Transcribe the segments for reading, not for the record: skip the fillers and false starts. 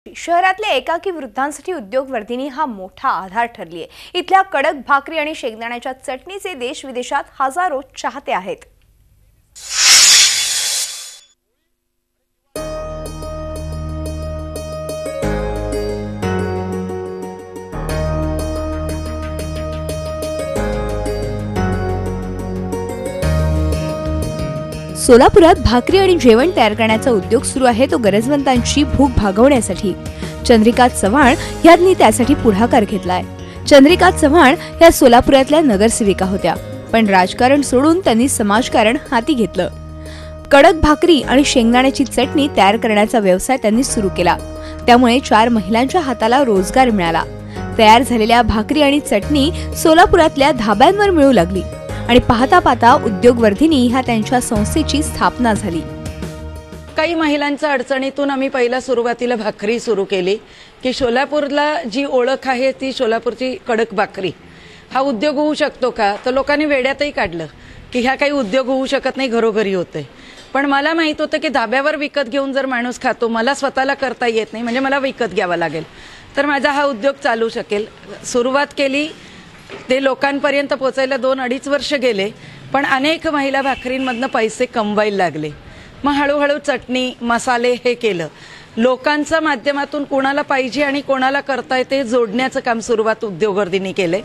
शहरातल्या एकाकी वृद्धांसाठी उद्योगवर्धिनी हा मोठा आधार ठरली आहे। इथल्या कडक भाकरी आणि शेंगदाण्याच्या चटणीचे देश विदेशात हजारो चाहते आहेत। सोलापुरात भाकरी आणि जेवण तयार करण्याचा उद्योग सुरू आहे, तो गरजवंतांची भूक भागवण्यासाठी। चंद्रिका चव्हाण यांनी त्यासाठी पुढाकार घेतलाय। चंद्रिका चव्हाण या सोलापुरातल्या नगरसेविका होत्या, पण राजकारण सोडून त्यांनी समाजकारण हाती घेतलं। कडक भाकरी आणि शेंगदाण्याची चटणी तयार करण्याचा व्यवसाय त्यांनी सुरू केला, त्यामुळे 4 महिलांच्या हाताला रोजगार मिळाला। तयार झालेल्या भाकरी आणि चटणी सोलापुरातल्या धाब्यांवर मिळू लागली आणि पाहता पाहता उद्योगवर्धिनी ह्या त्यांच्या संस्थेची स्थापना झाली। काही महिलांच्या अडचणीतून आम्ही पहिला सुरुवातीला भाकरी सुरू केली की सोलापूरला जी ओळख आहे ती सोलापूरची कडक भाकरी। हा उद्योग होऊ शकतो का, तर लोकांनी वेड्यातही काढलं की ह्या काही उद्योग होऊ शकत नाही, घरोघरी होते। पण मला माहित होतं की धाब्यावर विकत घेऊन जर माणूस खातो, मला स्वतःला करता येत नाही, म्हणजे मला विकत घ्यावा लागेल, तर माझा हा उद्योग चालू शकेल। सुरुवात केली, ते लोकांपर्यंत पोहोचायला 2-2.5 वर्ष गेले, पण अनेक महिला भाकरींमधनं पैसे कमवायला लागले। मग हळूहळू चटणी मसाले हे केलं। लोकांच्या माध्यमातून कोणाला पाहिजे आणि कोणाला करता येते जोडण्याचं काम सुरुवात उद्योगवर्धिनी केले।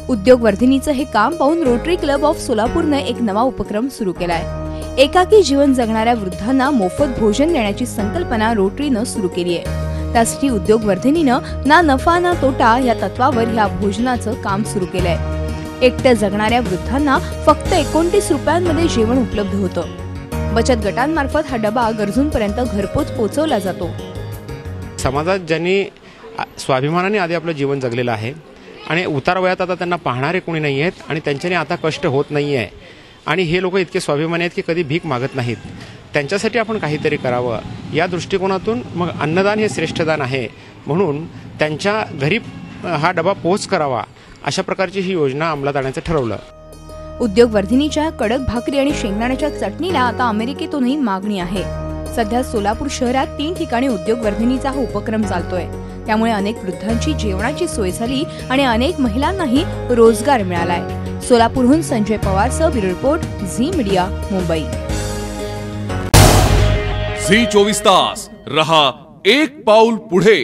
उद्योगवर्धिनीचं हे काम पाहून रोटरी क्लब ऑफ सोलापूरने एक नवा उपक्रम सुरू केलाय। एकाकी जीवन जगणाऱ्या वृद्धांना मोफत भोजन देण्याची संकल्पना रोटरीनं सुरू केली आहे। त्यासाठी उद्योगवर्धिनीनं ना नफा ना तोटा या तत्वावर या भोजनाचं काम सुरू केलंय। एकट्या जगणाऱ्या वृद्धांना फक्त 29 रुपयांमध्ये जेवण उपलब्ध होतं। बचत गटांमार्फत हा डबा गरजूंपर्यंत घरपोच पोहोचवला जातो। समाजात ज्यांनी स्वाभिमानाने आधी आपलं जीवन जगलेलं आहे आणि उतार वयात आता त्यांना पाहणारे कोणी नाही आहेत आणि त्यांच्याने आता कष्ट होत नाही आहे आणि हे लोक इतके स्वाभिमानी आहेत की कधी भीक मागत नाहीत, त्यांच्यासाठी आपण काहीतरी करावं या दृष्टिकोनातून मग अन्नदान हे श्रेष्ठदान आहे, म्हणून त्यांच्या घरी हा डबा पोहोच करावा अशा प्रकारची ही योजना अंमलात आणण्याचं ठरवलं। उद्योगवर्धिनीच्या कडक भाकरी आणि शेंगदाण्याच्या चटणीला आता अमेरिकेतूनही मागणी आहे। सध्या सोलापूर शहरात 3 ठिकाणी उद्योगवर्धिनीचा हा उपक्रम चालतोय, त्यामुळे अनेक वृद्धांची जेवणाची सोय झाली आणि अनेक महिलांनाही रोजगार मिळालाय। सोलापूरहून संजय पवारसह bureau report, Zee media, Mumbai. Zee 24 तास रहा एक पाऊल पुढे।